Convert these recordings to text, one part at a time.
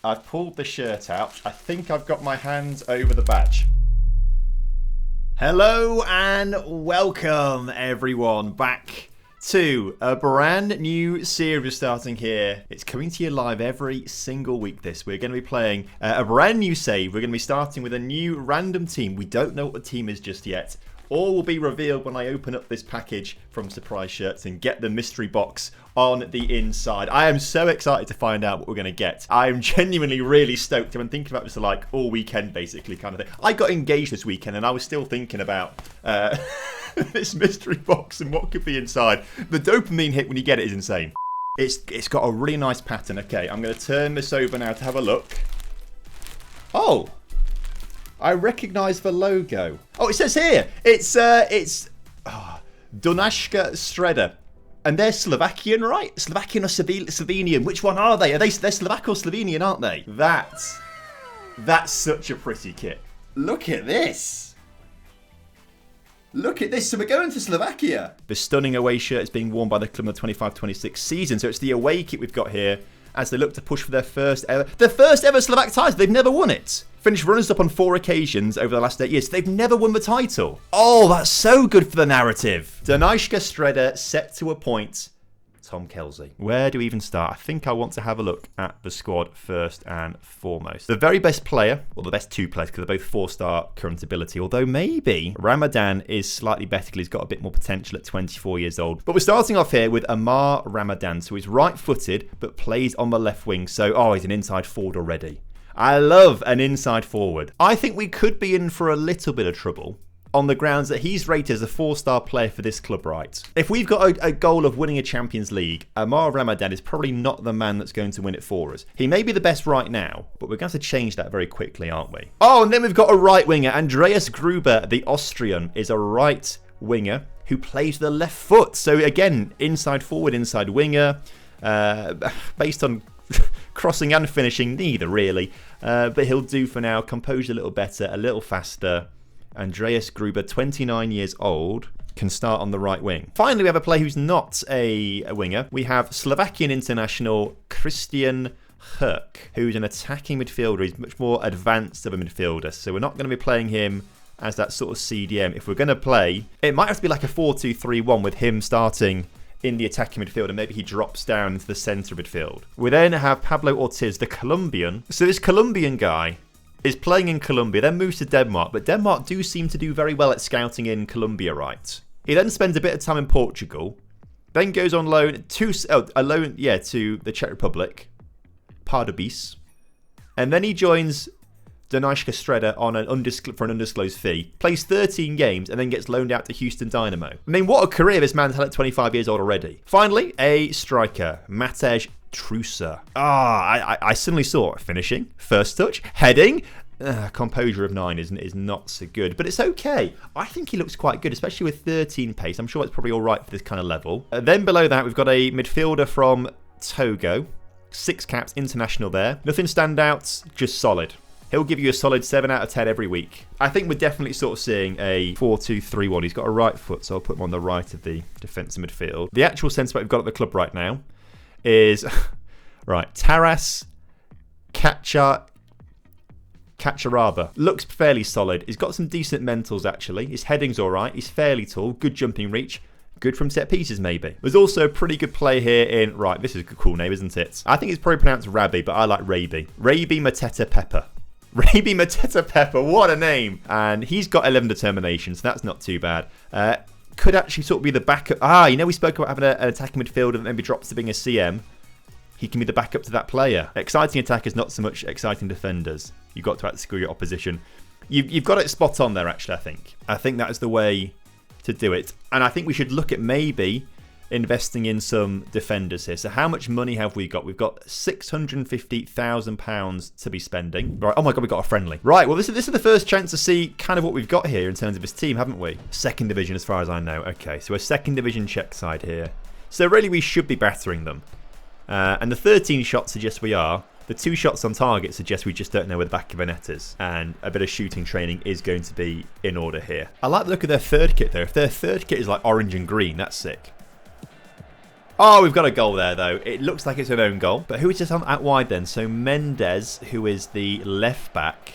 I've pulled the shirt out. I think I've got my hands over the badge. Hello and welcome everyone back to a brand new series starting here. It's coming to you live every single week this. We're going to be playing a brand new save. We're going to be starting with a new random team. We don't know what the team is just yet. All will be revealed when I open up this package from Surprise Shirts and get the mystery box on the inside. I am so excited to find out what we're going to get. I am genuinely really stoked. I've been thinking about this like all weekend basically kind of thing. I got engaged this weekend and I was still thinking about this mystery box and what could be inside. The dopamine hit when you get it is insane. It's got a really nice pattern. Okay, I'm going to turn this over now to have a look. Oh! I recognise the logo. Oh, it says here. It's Donashka Streda. And they're Slovakian, right? Slovakian or Slovenian? Which one are they? They're Slovak or Slovenian, aren't they? That's such a pretty kit. Look at this. Look at this. So we're going to Slovakia. The stunning away shirt is being worn by the club in the 25-26 season. So it's the away kit we've got here as they look to push for their first ever Slovak title. They've never won it. Finished runners-up on 4 occasions over the last 8 years. They've never won the title. Oh, that's so good for the narrative. Donashka Streda set to appoint Tom Kelsey. Where do we even start? I think I want to have a look at the squad first and foremost. The very best player, or the best 2 players, because they're both 4-star current ability, although maybe Ramadan is slightly better because he's got a bit more potential at 24 years old. But we're starting off here with Amar Ramadan. So he's right-footed, but plays on the left wing. So, he's an inside forward already. I love an inside forward. I think we could be in for a little bit of trouble on the grounds that he's rated as a 4-star player for this club, right? If we've got a goal of winning a Champions League, Amar Ramadan is probably not the man that's going to win it for us. He may be the best right now, but we're going to have to change that very quickly, aren't we? Oh, and then we've got a right winger. Andreas Gruber, the Austrian, is a right winger who plays the left foot. So again, inside forward, inside winger, based on crossing and finishing, neither really. But he'll do for now. Composed a little better, a little faster. Andreas Gruber, 29 years old, can start on the right wing. Finally, we have a player who's not a winger. We have Slovakian international Christian Herk, who's an attacking midfielder. He's much more advanced of a midfielder. So we're not going to be playing him as that sort of CDM. If we're going to play, it might have to be like a 4-2-3-1 with him starting in the attacking midfield, and maybe he drops down into the centre midfield. We then have Pablo Ortiz, the Colombian. So this Colombian guy is playing in Colombia, then moves to Denmark, but Denmark do seem to do very well at scouting in Colombia, right? He then spends a bit of time in Portugal, then goes on loan to the Czech Republic, Pardubice, and then he joins Donashka Streda on for an undisclosed fee, plays 13 games, and then gets loaned out to Houston Dynamo. I mean, what a career this man's had at 25 years old already. Finally, a striker, Matej Trusa. I suddenly saw finishing, first touch, heading. Composure of 9 is not so good, but it's okay. I think he looks quite good, especially with 13 pace. I'm sure it's probably all right for this kind of level. Then below that, we've got a midfielder from Togo. 6 caps, international there. Nothing standouts, just solid. He'll give you a solid 7 out of 10 every week. I think we're definitely sort of seeing a 4-2-3-1. He's got a right foot, so I'll put him on the right of the defensive midfield. The actual centre back we've got at the club right now is Taras Kacharaba. Looks fairly solid. He's got some decent mentals, actually. His heading's all right. He's fairly tall. Good jumping reach. Good from set pieces, maybe. There's also a pretty good play here in... Right, this is a cool name, isn't it? I think it's probably pronounced Rabbi, but I like Raby. Raby Mateta Pepper. Raby Mateta Pepper, what a name. And he's got 11 determination, so that's not too bad. Could actually sort of be the backup. We spoke about having an attacking midfielder that maybe drops to being a CM. He can be the backup to that player. Exciting attackers, not so much exciting defenders. You've got to outscore your opposition. You've got it spot on there, actually, I think. I think that is the way to do it. And I think we should look at maybe investing in some defenders here. So how much money have we got? We've got £650,000 to be spending. Right, oh my God, we've got a friendly. Right, well, this is the first chance to see kind of what we've got here in terms of this team, haven't we? Second division, as far as I know. Okay, so a second division Czech side here. So really, we should be battering them. And the 13 shots suggest we are. The 2 shots on target suggest we just don't know where the back of the net is. And a bit of shooting training is going to be in order here. I like the look of their third kit, though. If their third kit is like orange and green, that's sick. Oh, we've got a goal there, though. It looks like it's an own goal. But who is just on out wide then? So Mendes, who is the left back,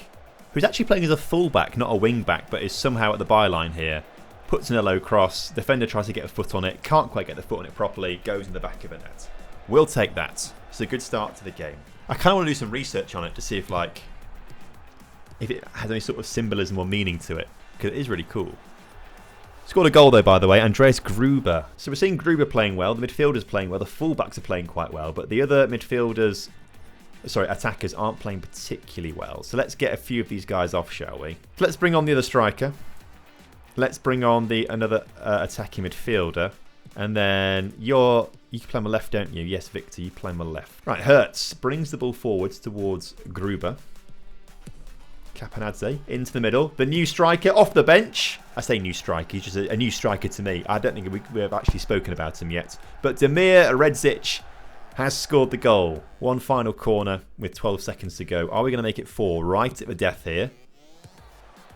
who's actually playing as a full-back, not a wing-back, but is somehow at the byline here. Puts in a low cross. Defender tries to get a foot on it. Can't quite get the foot on it properly. Goes in the back of the net. We'll take that. It's a good start to the game. I kind of want to do some research on it to see if it has any sort of symbolism or meaning to it. Because it is really cool. Scored a goal though, by the way, Andreas Gruber. So we're seeing Gruber playing well, the midfielders playing well, the fullbacks are playing quite well, but the other attackers aren't playing particularly well. So let's get a few of these guys off, shall we? Let's bring on the other striker. Let's bring on another attacking midfielder. And then you can play on the left, don't you? Yes, Victor, you play on the left. Right, Hertz brings the ball forwards towards Gruber. Capanadze into the middle. The new striker off the bench. I say new striker. He's just a new striker to me. I don't think we have actually spoken about him yet. But Damir Redzic has scored the goal. One final corner with 12 seconds to go. Are we going to make it 4 right at the death here?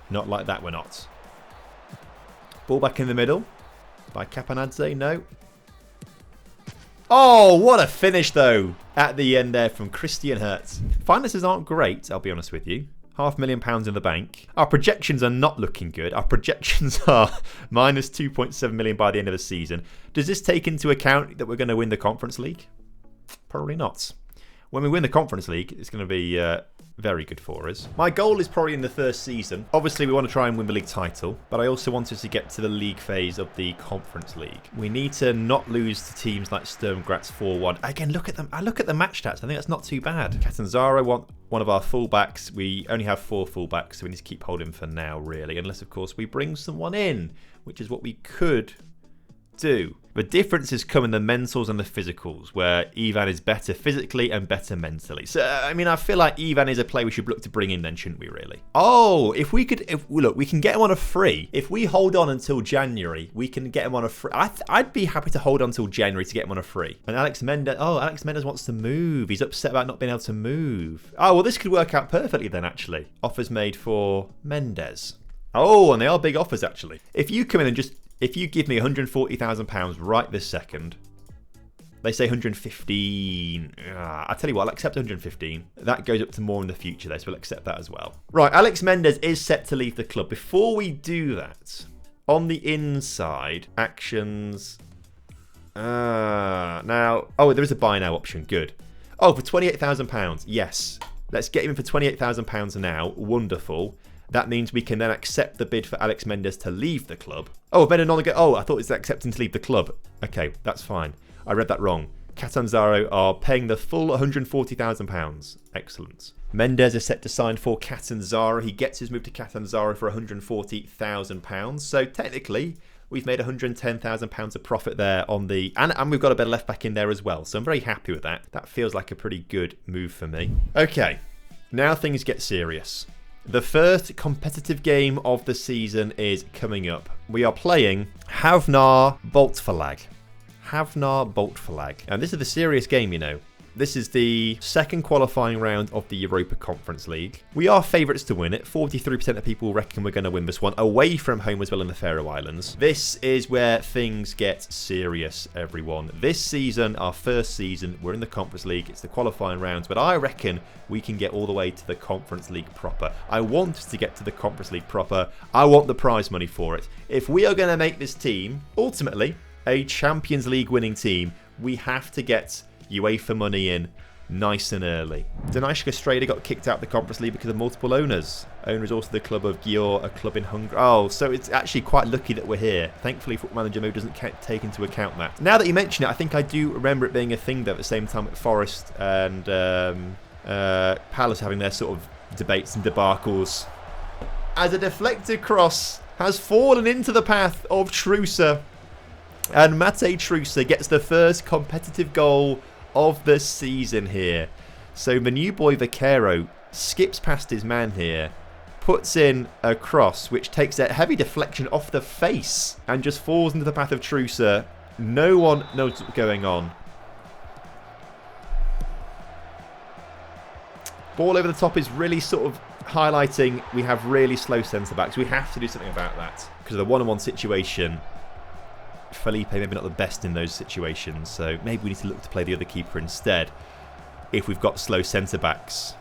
Not like that, we're not. Ball back in the middle by Capanadze. No. Oh, what a finish, though, at the end there from Christian Hertz. Finances aren't great, I'll be honest with you. £500,000 in the bank. Our projections are not looking good. Our projections are minus 2.7 million by the end of the season. Does this take into account that we're going to win the Conference League? Probably not. When we win the Conference League, it's going to be very good for us. My goal is probably in the first season. Obviously, we want to try and win the league title, but I also want us to get to the league phase of the Conference League. We need to not lose to teams like Sturm Graz 4-1. Again, look at them. I look at the match stats. I think that's not too bad. Catanzaro one of our fullbacks. We only have 4 fullbacks, so we need to keep holding for now, really. Unless, of course, we bring someone in, which is what we could do. The differences come in the mentals and the physicals, where Ivan is better physically and better mentally. So, I mean, I feel like Ivan is a player we should look to bring in then, shouldn't we, really? Oh, look, we can get him on a free. If we hold on until January, we can get him on a free. I'd be happy to hold on until January to get him on a free. And Alex Mendes wants to move. He's upset about not being able to move. Oh, well, this could work out perfectly then, actually. Offers made for Mendes. Oh, and they are big offers, actually. If you come in and if you give me £140,000 right this second, they say 115. I tell you what, I'll accept 115. That goes up to more in the future, though, so we'll accept that as well. Right, Alex Mendes is set to leave the club. Before we do that, on the inside, actions. Now, there is a buy now option. Good. Oh, for £28,000. Yes. Let's get him in for £28,000 now. Wonderful. That means we can then accept the bid for Alex Mendes to leave the club. Oh, I thought it's accepting to leave the club. Okay, that's fine. I read that wrong. Catanzaro are paying the full £140,000. Excellent. Mendes is set to sign for Catanzaro. He gets his move to Catanzaro for £140,000. So technically, we've made £110,000 of profit there on the... And we've got a better left back in there as well. So I'm very happy with that. That feels like a pretty good move for me. Okay, now things get serious. The first competitive game of the season is coming up. We are playing Havnar Boltverlag. Havnar Boltverlag. And this is a serious game, you know. This is the second qualifying round of the Europa Conference League. We are favourites to win it. 43% of people reckon we're going to win this one, away from home as well in the Faroe Islands. This is where things get serious, everyone. This season, our first season, we're in the Conference League. It's the qualifying rounds, but I reckon we can get all the way to the Conference League proper. I want us to get to the Conference League proper. I want the prize money for it. If we are going to make this team, ultimately, a Champions League winning team, we have to get UEFA money in nice and early. Danishka Strada got kicked out of the Conference League because of multiple owners. Owner is also the club of Győr, a club in Hungary. Oh, so it's actually quite lucky that we're here. Thankfully, Football Manager Mode doesn't take into account that. Now that you mention it, I think I do remember it being a thing, though, at the same time with Forest and Palace having their sort of debates and debacles. As a deflected cross has fallen into the path of Trusa. And Mate Trusa gets the first competitive goal of the season here. So the new boy Vaquero skips past his man here, puts in a cross which takes a heavy deflection off the face and just falls into the path of Trusa. No one knows what's going on. Ball over the top is really sort of highlighting we have really slow centre backs. We have to do something about that because of the one-on-one situation. Felipe maybe not the best in those situations, so maybe we need to look to play the other keeper instead if we've got slow centre-backs.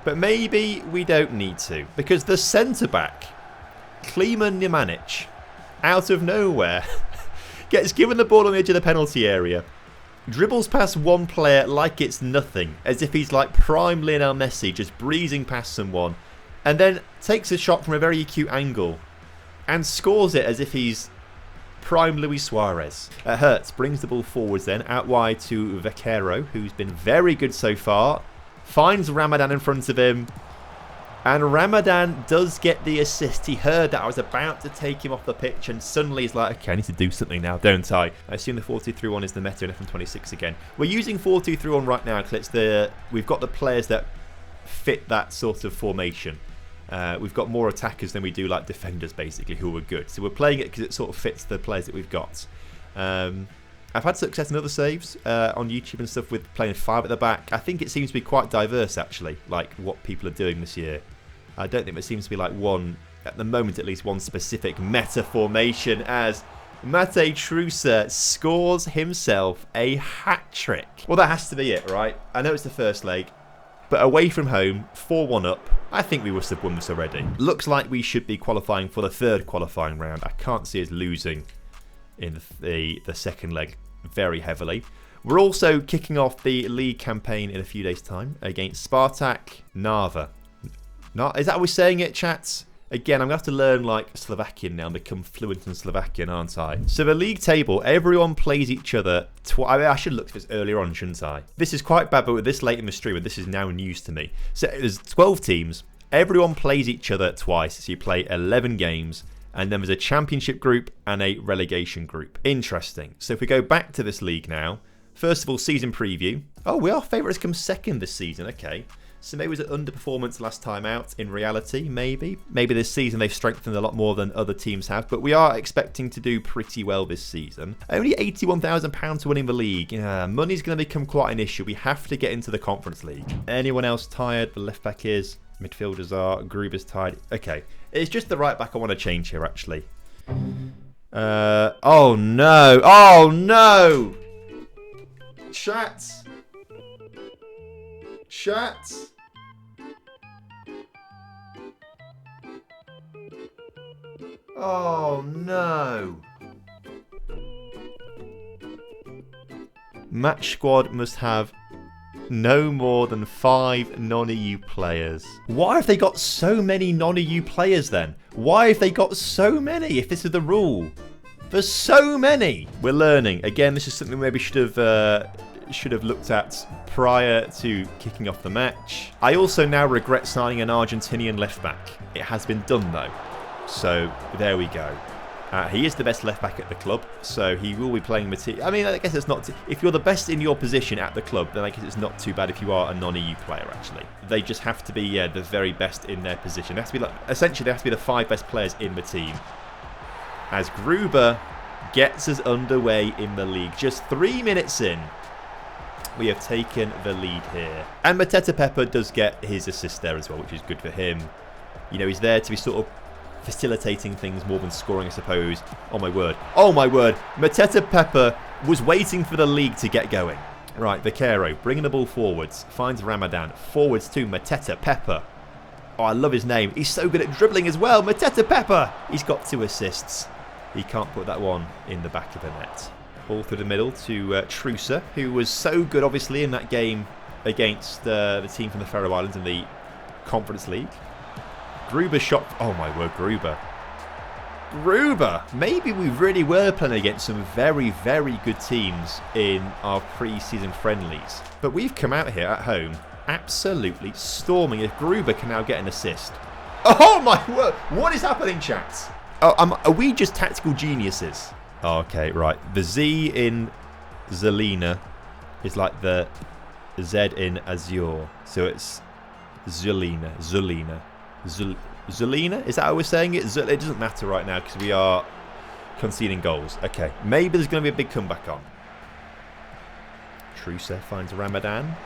But maybe we don't need to, because the centre-back, Kliman Nemanic, out of nowhere, gets given the ball on the edge of the penalty area, dribbles past one player like it's nothing, as if he's like prime Lionel Messi, just breezing past someone, and then takes a shot from a very acute angle and scores it as if he's prime Luis Suarez. Hertz brings the ball forwards then, out wide to Vaquero, who's been very good so far. Finds Ramadan in front of him. And Ramadan does get the assist. He heard that I was about to take him off the pitch, and suddenly he's like, okay, I need to do something now, don't I? I assume the 4-2-3-1 is the meta in FM26 again. We're using 4-2-3-1 right now, because we've got the players that fit that sort of formation. We've got more attackers than we do like defenders, basically, who are good. So we're playing it because it sort of fits the players that we've got. I've had success in other saves on YouTube and stuff with playing 5 at the back. I think it seems to be quite diverse, actually, like what people are doing this year. I don't think there seems to be like one, at the moment at least, one specific meta formation, as Mate Trusa scores himself a hat-trick. Well, that has to be it, right? I know it's the first leg, but away from home, 4-1 up, I think we must have won this already. Looks like we should be qualifying for the 3rd qualifying round. I can't see us losing in the second leg very heavily. We're also kicking off the league campaign in a few days' time against Spartak Narva. Is that how we're saying it, chats? Again, I'm going to have to learn like Slovakian now and become fluent in Slovakian, aren't I? So the league table, everyone plays each other I should have looked at this earlier on, shouldn't I? This is quite bad, but with this late in the stream, this is now news to me. So there's 12 teams. Everyone plays each other twice. So you play 11 games. And then there's a championship group and a relegation group. Interesting. So if we go back to this league now, first of all, season preview. Oh, we are favourites come second this season. Okay. So maybe it was an underperformance last time out. In reality, maybe. Maybe this season they've strengthened a lot more than other teams have. But we are expecting to do pretty well this season. Only £81,000 to winning the league. Yeah, money's going to become quite an issue. We have to get into the Conference League. Anyone else tired? The left back is. Midfielders are. Gruber's tired. Okay. It's just the right back I want to change here, actually. Oh, no. Oh, no. Chat. Oh, no. Match squad must have no more than 5 non-EU players. Why have they got so many non-EU players then? Why have they got so many if this is the rule? There's so many. We're learning. Again, this is something maybe should have looked at prior to kicking off the match. I also now regret signing an Argentinian left back. It has been done though. So there we go. He is the best left back at the club, so he will be playing Mati. I mean, I guess it's not. If you're the best in your position at the club, then I guess it's not too bad if you are a non-EU player. Actually, they just have to be the very best in their position. They have to be like, essentially, they have to be the 5 best players in the team. As Gruber gets us underway in the league, just 3 minutes in, we have taken the lead here, and Mateta Pepper does get his assist there as well, which is good for him. You know, he's there to be sort of facilitating things more than scoring, I suppose. Oh my word. Oh my word. Mateta Pepper was waiting for the league to get going. Right, Vaquero bringing the ball forwards. Finds Ramadan. Forwards to Mateta Pepper. Oh, I love his name. He's so good at dribbling as well. Mateta Pepper. He's got 2 assists. He can't put that one in the back of the net. Ball through the middle to Trusa, who was so good, obviously, in that game against the team from the Faroe Islands in the Conference League. Gruber shot. Oh my word, Gruber. Maybe we really were playing against some very, very good teams in our pre-season friendlies. But we've come out here at home absolutely storming. If Gruber can now get an assist. Oh my word. What is happening, chat? Oh, are we just tactical geniuses? Oh, okay, right. The Z in Zelina is like the Z in Azure. So it's Zelina. Zulina? Is that how we're saying it? It doesn't matter right now because we are conceding goals. Okay, maybe there's going to be a big comeback on. Trusa finds Ramadan.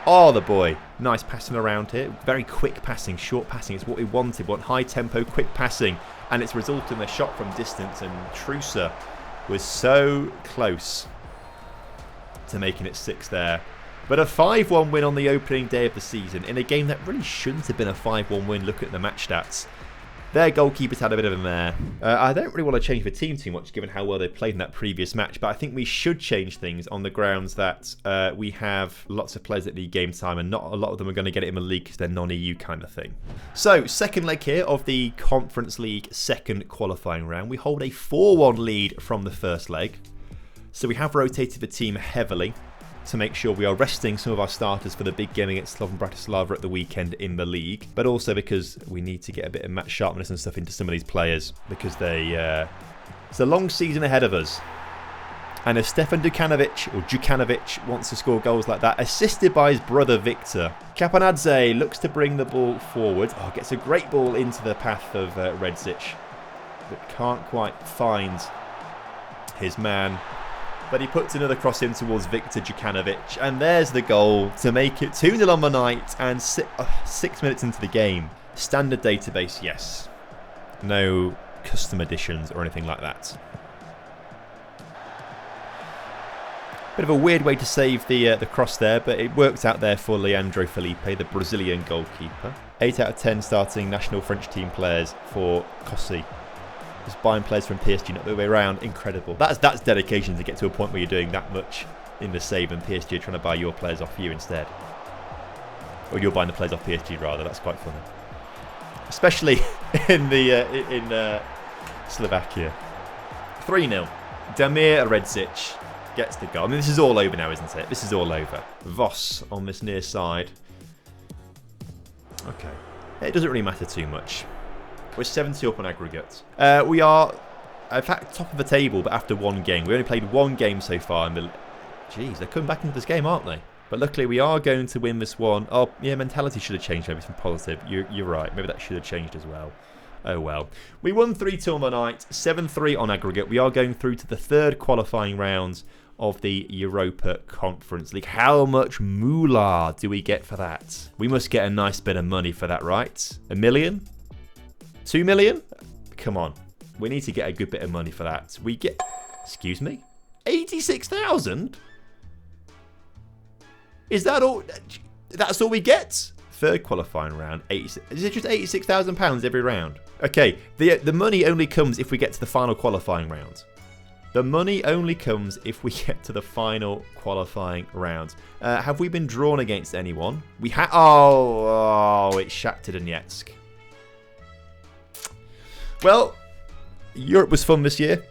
Oh, the boy. Nice passing around here. Very quick passing, short passing. It's what we wanted. We want high tempo, quick passing. And it's resulted in a shot from distance. And Trusa was so close to making it 6 there. But a 5-1 win on the opening day of the season in a game that really shouldn't have been a 5-1 win. Look at the match stats. Their goalkeepers had a bit of a mare. I don't really want to change the team too much given how well they played in that previous match, but I think we should change things on the grounds that we have lots of players that need game time and not a lot of them are going to get it in the league because they're non-EU kind of thing. So, second leg here of the Conference League second qualifying round. We hold a 4-1 lead from the first leg. So we have rotated the team heavily to make sure we are resting some of our starters for the big game against Slovan Bratislava at the weekend in the league, but also because we need to get a bit of match sharpness and stuff into some of these players because it's a long season ahead of us. And if Stefan Djukanovic wants to score goals like that, assisted by his brother Victor, Kapanadze looks to bring the ball forward. Oh, gets a great ball into the path of Redzic, but can't quite find his man. But he puts another cross in towards Victor Djukanovic. And there's the goal to make it 2-0 on the night and 6 minutes into the game. Standard database, yes. No custom additions or anything like that. Bit of a weird way to save the cross there, but it worked out there for Leandro Felipe, the Brazilian goalkeeper. 8 out of 10 starting national French team players for Cossey. Just buying players from PSG, not the other way around. Incredible. That's dedication to get to a point where you're doing that much in the save and PSG are trying to buy your players off you instead. Or you're buying the players off PSG rather. That's quite funny. Especially in Slovakia. 3-0. Damir Redzic gets the goal. I mean, this is all over now, isn't it? This is all over. Voss on this near side. Okay. It doesn't really matter too much. We're 70 up on aggregate. We are, in fact, top of the table, but after one game. We only played one game so far. Jeez, they're coming back into this game, aren't they? But luckily, we are going to win this one. Oh, yeah, mentality should have changed. Maybe some positive. You're right. Maybe that should have changed as well. Oh, well. We won 3-2 on the night. 7-3 on aggregate. We are going through to the third qualifying round of the Europa Conference League. How much moolah do we get for that? We must get a nice bit of money for that, right? $1 million? 2 million? Come on. We need to get a good bit of money for that. We get... Excuse me? 86,000? Is that all? That's all we get? Third qualifying round. Is it just £86,000 every round? Okay. The money only comes if we get to the final qualifying round. The money only comes if we get to the final qualifying round. Have we been drawn against anyone? We have... Oh, it's Shakhtar Donetsk. Well, Europe was fun this year.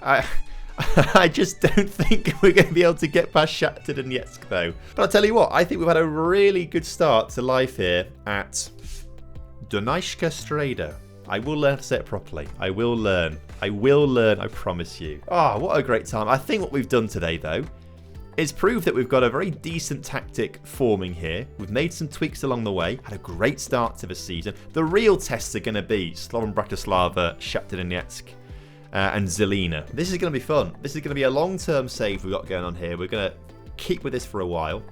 I just don't think we're going to be able to get past Shakhtar Donetsk, though. But I'll tell you what, I think we've had a really good start to life here at Dunajska Streda. I will learn to say it properly. I will learn. I promise you. Oh, what a great time. I think what we've done today, though, is prove that we've got a very decent tactic forming here. We've made some tweaks along the way. Had a great start to the season. The real tests are going to be Slovan Bratislava, Shakhtar Donetsk, and Zelina. This is going to be fun. This is going to be a long-term save we've got going on here. We're going to keep with this for a while.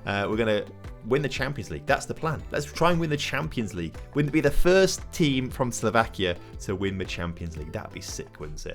We're going to win the Champions League. That's the plan. Let's try and win the Champions League. Wouldn't it be the first team from Slovakia to win the Champions League? That'd be sick, wouldn't it?